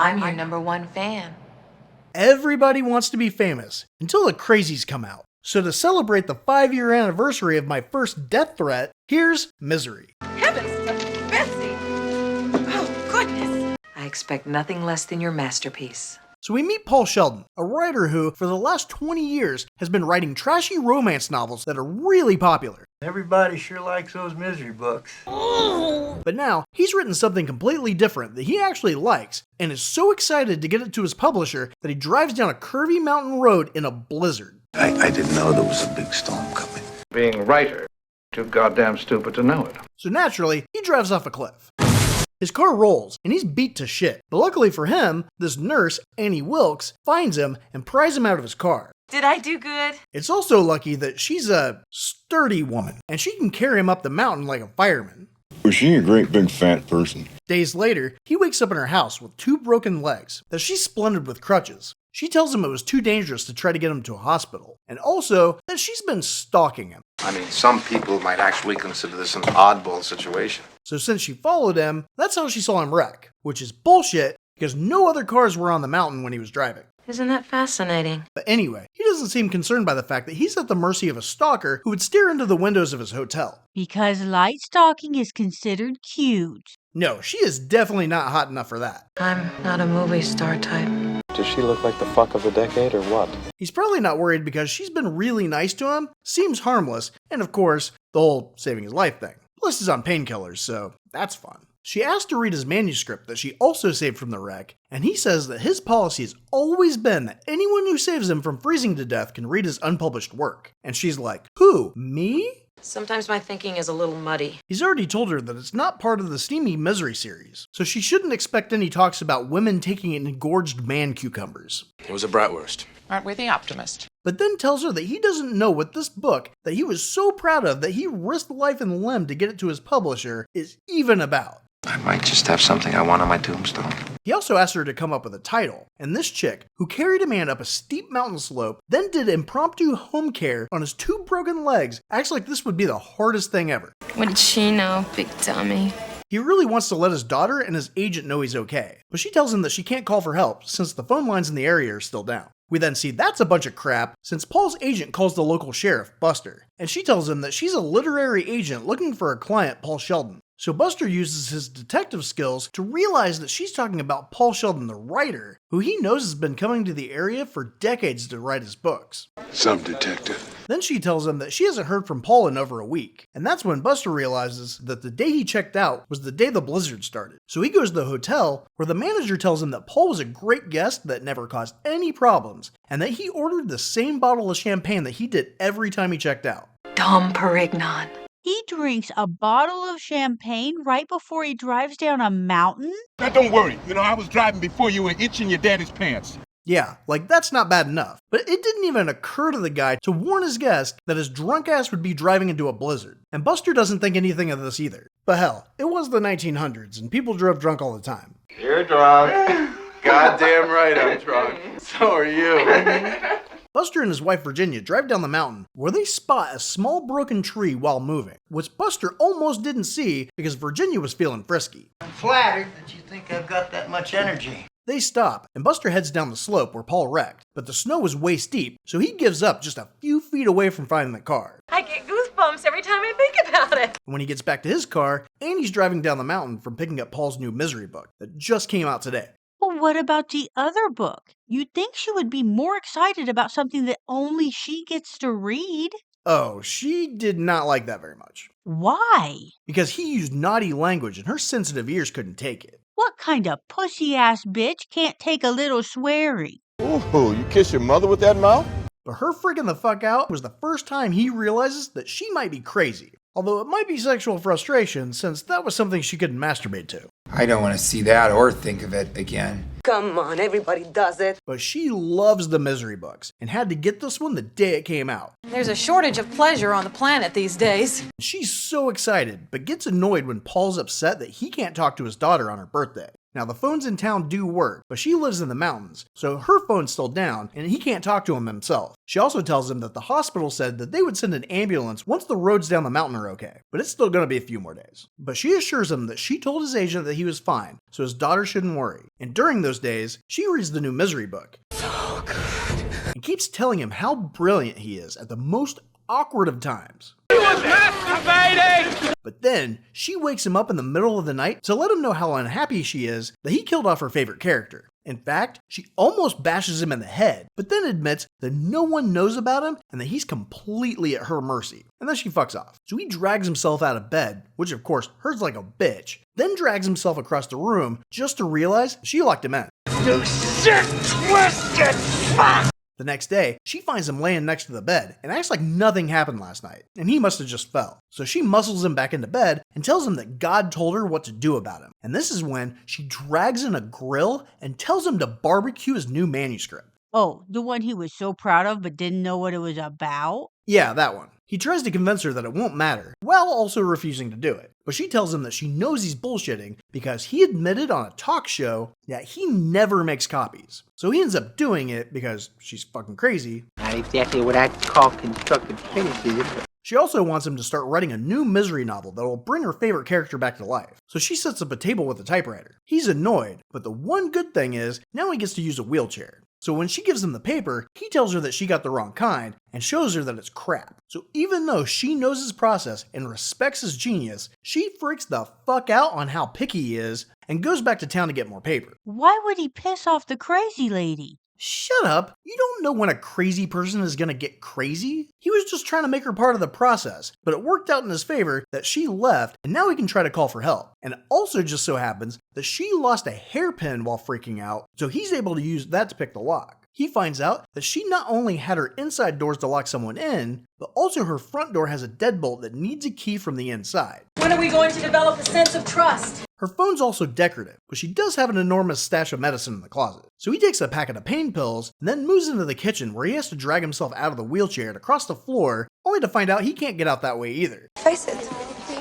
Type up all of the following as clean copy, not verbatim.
I'm your #1 fan. Everybody wants to be famous until the crazies come out. So to celebrate the 5-year anniversary of my first death threat, here's Misery. Heavens to Betsy! Oh, goodness! I expect nothing less than your masterpiece. So we meet Paul Sheldon, a writer who, for the last 20 years, has been writing trashy romance novels that are really popular. Everybody sure likes those misery books. But now, he's written something completely different that he actually likes, and is so excited to get it to his publisher that he drives down a curvy mountain road in a blizzard. I didn't know there was a big storm coming. Being a writer, too goddamn stupid to know it. So naturally, he drives off a cliff. His car rolls, and he's beat to shit. But luckily for him, this nurse, Annie Wilkes, finds him and pries him out of his car. Did I do good? It's also lucky that she's a sturdy woman, and she can carry him up the mountain like a fireman. Was she a great big fat person? Days later, he wakes up in her house with 2 broken legs that she's splendid with crutches. She tells him it was too dangerous to try to get him to a hospital, and also that she's been stalking him. I mean, some people might actually consider this an oddball situation. So since she followed him, that's how she saw him wreck, which is bullshit because no other cars were on the mountain when he was driving. Isn't that fascinating? But anyway, he doesn't seem concerned by the fact that he's at the mercy of a stalker who would stare into the windows of his hotel. Because light stalking is considered cute. No, she is definitely not hot enough for that. I'm not a movie star type. Does she look like the fuck of the decade or what? He's probably not worried because she's been really nice to him, seems harmless, and of course, the whole saving his life thing. Plus he's on painkillers, so that's fun. She asked to read his manuscript that she also saved from the wreck, and he says that his policy has always been that anyone who saves him from freezing to death can read his unpublished work. And she's like, who, me? Sometimes my thinking is a little muddy. He's already told her that it's not part of the steamy Misery series, so she shouldn't expect any talks about women taking engorged man cucumbers. It was a bratwurst. Aren't we the optimist? But then tells her that he doesn't know what this book, that he was so proud of that he risked life and limb to get it to his publisher, is even about. I might just have something I want on my tombstone. He also asked her to come up with a title, and this chick, who carried a man up a steep mountain slope, then did impromptu home care on his 2 broken legs, acts like this would be the hardest thing ever. What did she know, big dummy? He really wants to let his daughter and his agent know he's okay, but she tells him that she can't call for help since the phone lines in the area are still down. We then see that's a bunch of crap since Paul's agent calls the local sheriff, Buster, and she tells him that she's a literary agent looking for a client, Paul Sheldon. So Buster uses his detective skills to realize that she's talking about Paul Sheldon, the writer, who he knows has been coming to the area for decades to write his books. Some detective. Then she tells him that she hasn't heard from Paul in over a week, and that's when Buster realizes that the day he checked out was the day the blizzard started. So he goes to the hotel, where the manager tells him that Paul was a great guest that never caused any problems, and that he ordered the same bottle of champagne that he did every time he checked out. Dom Perignon. He drinks a bottle of champagne right before he drives down a mountain? Now don't worry, I was driving before you were itching your daddy's pants. Yeah, like that's not bad enough. But it didn't even occur to the guy to warn his guest that his drunk ass would be driving into a blizzard. And Buster doesn't think anything of this either. But hell, it was the 1900s and people drove drunk all the time. You're drunk. Goddamn right I'm drunk. So are you. Buster and his wife Virginia drive down the mountain where they spot a small broken tree while moving, which Buster almost didn't see because Virginia was feeling frisky. I'm flattered that you think I've got that much energy. They stop, and Buster heads down the slope where Paul wrecked, but the snow was way steep, so he gives up just a few feet away from finding the car. I get goosebumps every time I think about it. And when he gets back to his car, Annie's driving down the mountain from picking up Paul's new Misery book that just came out today. Well, what about the other book? You'd think she would be more excited about something that only she gets to read. Oh, she did not like that very much. Why? Because he used naughty language and her sensitive ears couldn't take it. What kind of pussy-ass bitch can't take a little swearing? Ooh, you kiss your mother with that mouth? But her freaking the fuck out was the first time he realizes that she might be crazy. Although it might be sexual frustration since that was something she couldn't masturbate to. I don't want to see that or think of it again. Come on, everybody does it. But she loves the Misery books and had to get this one the day it came out. There's a shortage of pleasure on the planet these days. She's so excited, but gets annoyed when Paul's upset that he can't talk to his daughter on her birthday. Now, the phones in town do work, but she lives in the mountains, so her phone's still down, and he can't talk to him himself. She also tells him that the hospital said that they would send an ambulance once the roads down the mountain are okay, but it's still gonna be a few more days. But she assures him that she told his agent that he was fine, so his daughter shouldn't worry. And during those days, she reads the new Misery book. So good. And keeps telling him how brilliant he is at the most awkward of times. He was masturbating! But then, she wakes him up in the middle of the night to let him know how unhappy she is that he killed off her favorite character. In fact, she almost bashes him in the head, but then admits that no one knows about him and that he's completely at her mercy. And then she fucks off. So he drags himself out of bed, which of course hurts like a bitch, then drags himself across the room just to realize she locked him in. You sick, twisted fuck! The next day, she finds him laying next to the bed and acts like nothing happened last night, and he must have just fell. So she muscles him back into bed and tells him that God told her what to do about him. And this is when she drags in a grill and tells him to barbecue his new manuscript. Oh, the one he was so proud of but didn't know what it was about? Yeah, that one. He tries to convince her that it won't matter, while also refusing to do it. But she tells him that she knows he's bullshitting because he admitted on a talk show that he never makes copies. So he ends up doing it because she's fucking crazy. Not exactly what I'd call constructive criticism. She also wants him to start writing a new Misery novel that will bring her favorite character back to life. So she sets up a table with a typewriter. He's annoyed, but the one good thing is, now he gets to use a wheelchair. So when she gives him the paper, he tells her that she got the wrong kind and shows her that it's crap. So even though she knows his process and respects his genius, she freaks the fuck out on how picky he is and goes back to town to get more paper. Why would he piss off the crazy lady? Shut up! You don't know when a crazy person is gonna get crazy. He was just trying to make her part of the process, but it worked out in his favor that she left, and now he can try to call for help. And it also just so happens that she lost a hairpin while freaking out, so he's able to use that to pick the lock. He finds out that she not only had her inside doors to lock someone in, but also her front door has a deadbolt that needs a key from the inside. When are we going to develop a sense of trust? Her phone's also decorative, but she does have an enormous stash of medicine in the closet. So he takes a packet of pain pills and then moves into the kitchen where he has to drag himself out of the wheelchair and across the floor, only to find out he can't get out that way either. Face it,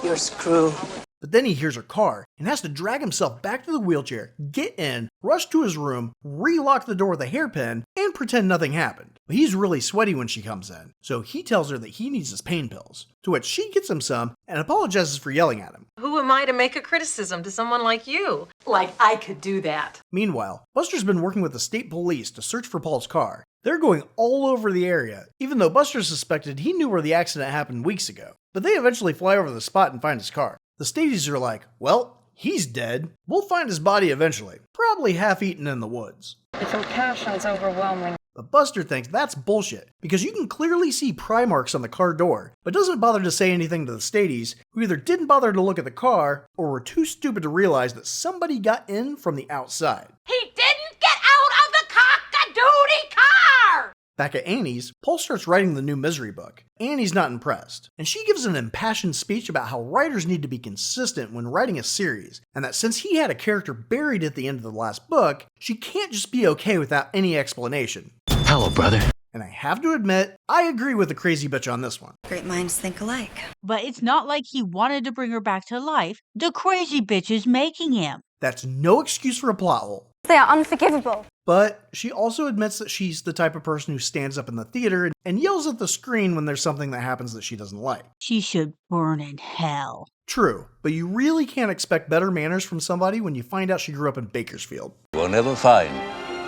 you're screwed. But then he hears her car and has to drag himself back to the wheelchair, get in, rush to his room, relock the door with a hairpin, and pretend nothing happened. But he's really sweaty when she comes in, so he tells her that he needs his pain pills, to which she gets him some and apologizes for yelling at him. Who am I to make a criticism to someone like you? Like I could do that. Meanwhile, Buster's been working with the state police to search for Paul's car. They're going all over the area, even though Buster suspected he knew where the accident happened weeks ago. But they eventually fly over the spot and find his car. The Stadies are like, well, he's dead. We'll find his body eventually, probably half-eaten in the woods. The compassion's overwhelming. But Buster thinks that's bullshit, because you can clearly see pry marks on the car door, but doesn't bother to say anything to the Stadies, who either didn't bother to look at the car, or were too stupid to realize that somebody got in from the outside. He didn't get out of the cock-a-doodie car! Back at Annie's, Paul starts writing the new Misery book. Annie's not impressed, and she gives an impassioned speech about how writers need to be consistent when writing a series, and that since he had a character buried at the end of the last book, she can't just be okay without any explanation. Hello, brother. And I have to admit, I agree with the crazy bitch on this one. Great minds think alike. But it's not like he wanted to bring her back to life. The crazy bitch is making him. That's no excuse for a plot hole. They are unforgivable. But she also admits that she's the type of person who stands up in the theater and yells at the screen when there's something that happens that she doesn't like. She should burn in hell. True, but you really can't expect better manners from somebody when you find out she grew up in Bakersfield. You will never find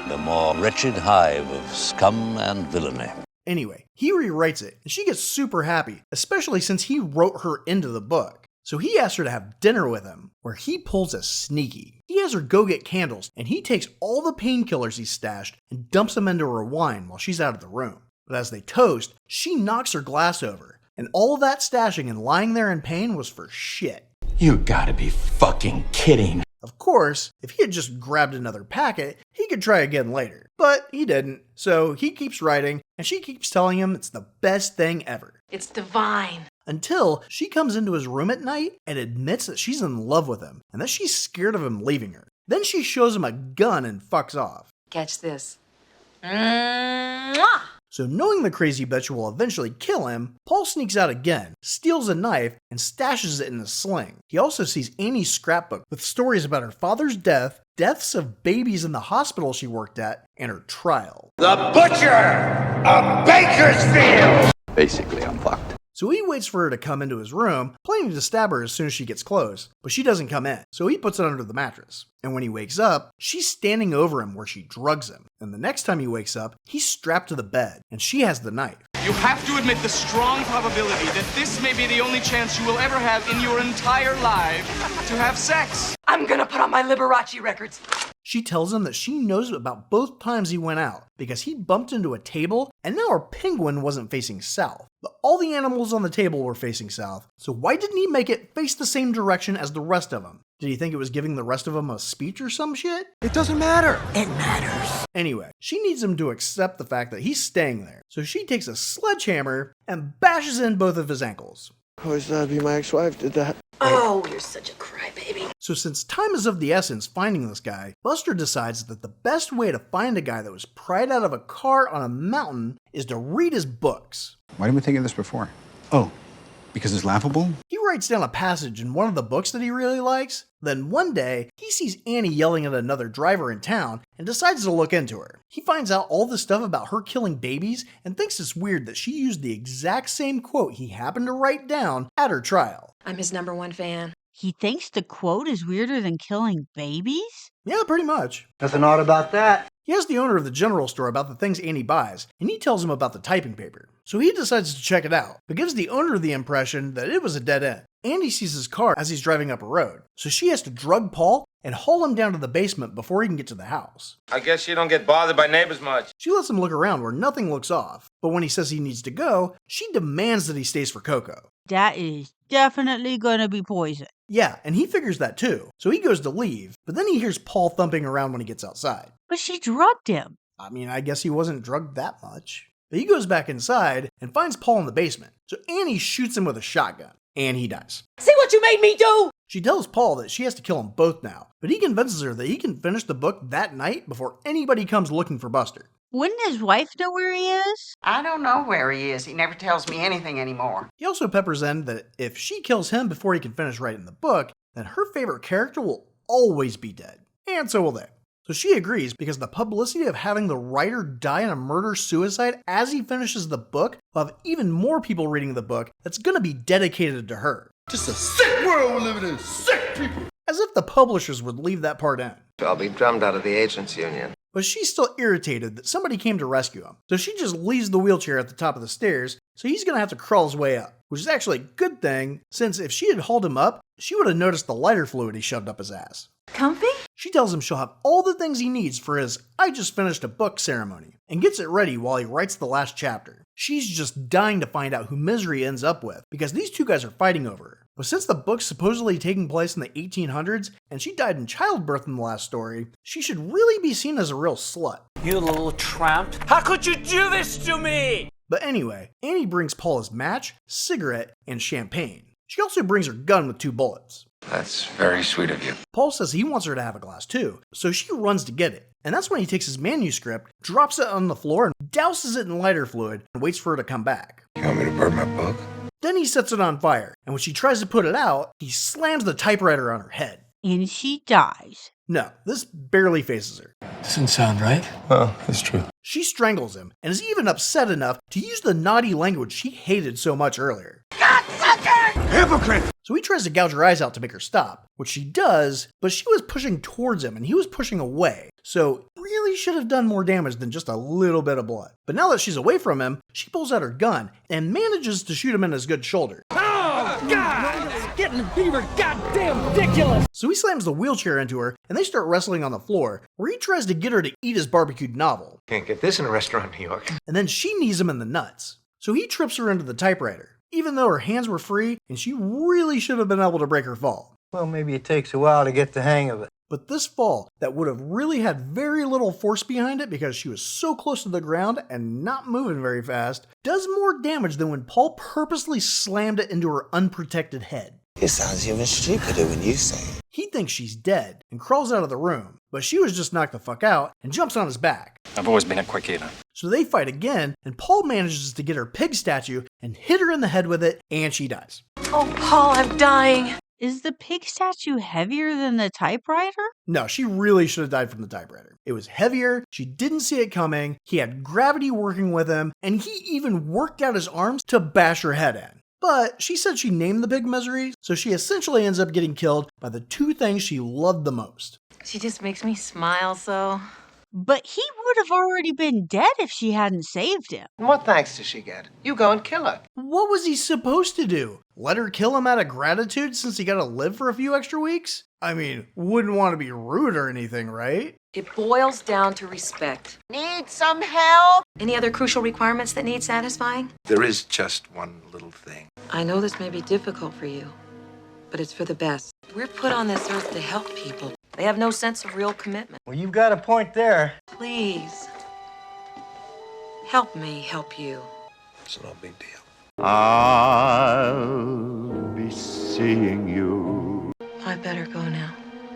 the more wretched hive of scum and villainy. Anyway, he rewrites it, and she gets super happy, especially since he wrote her into the book. So he asks her to have dinner with him, where he pulls a sneaky. He has her go get candles, and he takes all the painkillers he stashed and dumps them into her wine while she's out of the room. But as they toast, she knocks her glass over, and all that stashing and lying there in pain was for shit. You gotta be fucking kidding. Of course, if he had just grabbed another packet, he could try again later. But he didn't, so he keeps writing, and she keeps telling him it's the best thing ever. It's divine. Until she comes into his room at night and admits that she's in love with him, and that she's scared of him leaving her. Then she shows him a gun and fucks off. Catch this. Mwah! So knowing the crazy bitch will eventually kill him, Paul sneaks out again, steals a knife, and stashes it in a sling. He also sees Annie's scrapbook with stories about her father's death, deaths of babies in the hospital she worked at, and her trial. The Butcher of Bakersfield! Basically, I'm fucked. So he waits for her to come into his room, planning to stab her as soon as she gets close, but she doesn't come in, so he puts it under the mattress. And when he wakes up, she's standing over him where she drugs him. And the next time he wakes up, he's strapped to the bed, and she has the knife. You have to admit the strong probability that this may be the only chance you will ever have in your entire life to have sex. I'm gonna put on my Liberace records. She tells him that she knows about both times he went out, because he bumped into a table, and now our penguin wasn't facing south. But all the animals on the table were facing south, so why didn't he make it face the same direction as the rest of them? Did he think it was giving the rest of them a speech or some shit? It doesn't matter. It matters. Anyway, she needs him to accept the fact that he's staying there, so she takes a sledgehammer and bashes in both of his ankles. I always thought it'd be my ex-wife did that. Oh, you're such a crybaby. So since time is of the essence finding this guy, Buster decides that the best way to find a guy that was pried out of a car on a mountain is to read his books. Why didn't we think of this before? Oh, because it's laughable? He writes down a passage in one of the books that he really likes. Then one day, he sees Annie yelling at another driver in town and decides to look into her. He finds out all this stuff about her killing babies and thinks it's weird that she used the exact same quote he happened to write down at her trial. I'm his #1 fan. He thinks the quote is weirder than killing babies? Yeah, pretty much. Nothing odd about that. He asks the owner of the general store about the things Annie buys, and he tells him about the typing paper. So he decides to check it out, but gives the owner the impression that it was a dead end. Annie sees his car as he's driving up a road, so she has to drug Paul and haul him down to the basement before he can get to the house. I guess you don't get bothered by neighbors much. She lets him look around where nothing looks off, but when he says he needs to go, she demands that he stays for Coco. That is definitely gonna be poison. Yeah, and he figures that too, so he goes to leave, but then he hears Paul thumping around when he gets outside. But she drugged him. I mean, I guess he wasn't drugged that much. But he goes back inside and finds Paul in the basement, so Annie shoots him with a shotgun, and he dies. See what you made me do? She tells Paul that she has to kill them both now, but he convinces her that he can finish the book that night before anybody comes looking for Buster. Wouldn't his wife know where he is? I don't know where he is. He never tells me anything anymore. He also peppers in that if she kills him before he can finish writing the book, then her favorite character will always be dead. And so will they. So she agrees because the publicity of having the writer die in a murder-suicide as he finishes the book will have even more people reading the book that's going to be dedicated to her. Just a sick world we're living in. Sick people. As if the publishers would leave that part in. I'll be drummed out of the agents union. But she's still irritated that somebody came to rescue him, so she just leaves the wheelchair at the top of the stairs, so he's gonna have to crawl his way up, which is actually a good thing, since if she had hauled him up, she would have noticed the lighter fluid he shoved up his ass. Comfy? She tells him she'll have all the things he needs for his I just finished a book ceremony, and gets it ready while he writes the last chapter. She's just dying to find out who Misery ends up with, because these two guys are fighting over her. But since the book's supposedly taking place in the 1800s, and she died in childbirth in the last story, she should really be seen as a real slut. You little tramp. How could you do this to me? But anyway, Annie brings Paul his match, cigarette, and champagne. She also brings her gun with 2 bullets. That's very sweet of you. Paul says he wants her to have a glass too, so she runs to get it. And that's when he takes his manuscript, drops it on the floor, and douses it in lighter fluid, and waits for her to come back. You want me to burn my book? Then he sets it on fire, and when she tries to put it out, he slams the typewriter on her head. And she dies. No, this barely faces her. Doesn't sound right. Well, it's true. She strangles him, and is even upset enough to use the naughty language she hated so much earlier. Cocksucker! Hypocrite! So he tries to gouge her eyes out to make her stop, which she does, but she was pushing towards him and he was pushing away, so really should have done more damage than just a little bit of blood. But now that she's away from him, she pulls out her gun and manages to shoot him in his good shoulder. Oh, God! It's getting fever goddamn ridiculous! So he slams the wheelchair into her and they start wrestling on the floor, where he tries to get her to eat his barbecued novel. Can't get this in a restaurant in New York. And then she knees him in the nuts. So he trips her into the typewriter, even though her hands were free and she really should have been able to break her fall. Well, maybe it takes a while to get the hang of it. But this fall, that would have really had very little force behind it because she was so close to the ground and not moving very fast, does more damage than when Paul purposely slammed it into her unprotected head. It sounds even stupider when you say it. He thinks she's dead and crawls out of the room, but she was just knocked the fuck out and jumps on his back. I've always been a quick eater. So they fight again, and Paul manages to get her pig statue and hit her in the head with it, and she dies. Oh, Paul, I'm dying. Is the pig statue heavier than the typewriter? No, she really should have died from the typewriter. It was heavier, she didn't see it coming, he had gravity working with him, and he even worked out his arms to bash her head in. But she said she named the pig Misery, so she essentially ends up getting killed by the two things she loved the most. She just makes me smile so. But he would have already been dead if she hadn't saved him. And what thanks does she get? You go and kill her. What was he supposed to do? Let her kill him out of gratitude since he got to live for a few extra weeks? I mean, wouldn't want to be rude or anything, right? It boils down to respect. Need some help? Any other crucial requirements that need satisfying? There is just one little thing. I know this may be difficult for you, but it's for the best. We're put on this earth to help people. They have no sense of real commitment. Well, you've got a point there. Please, help me help you. It's no big deal. I'll be seeing you. I better go now.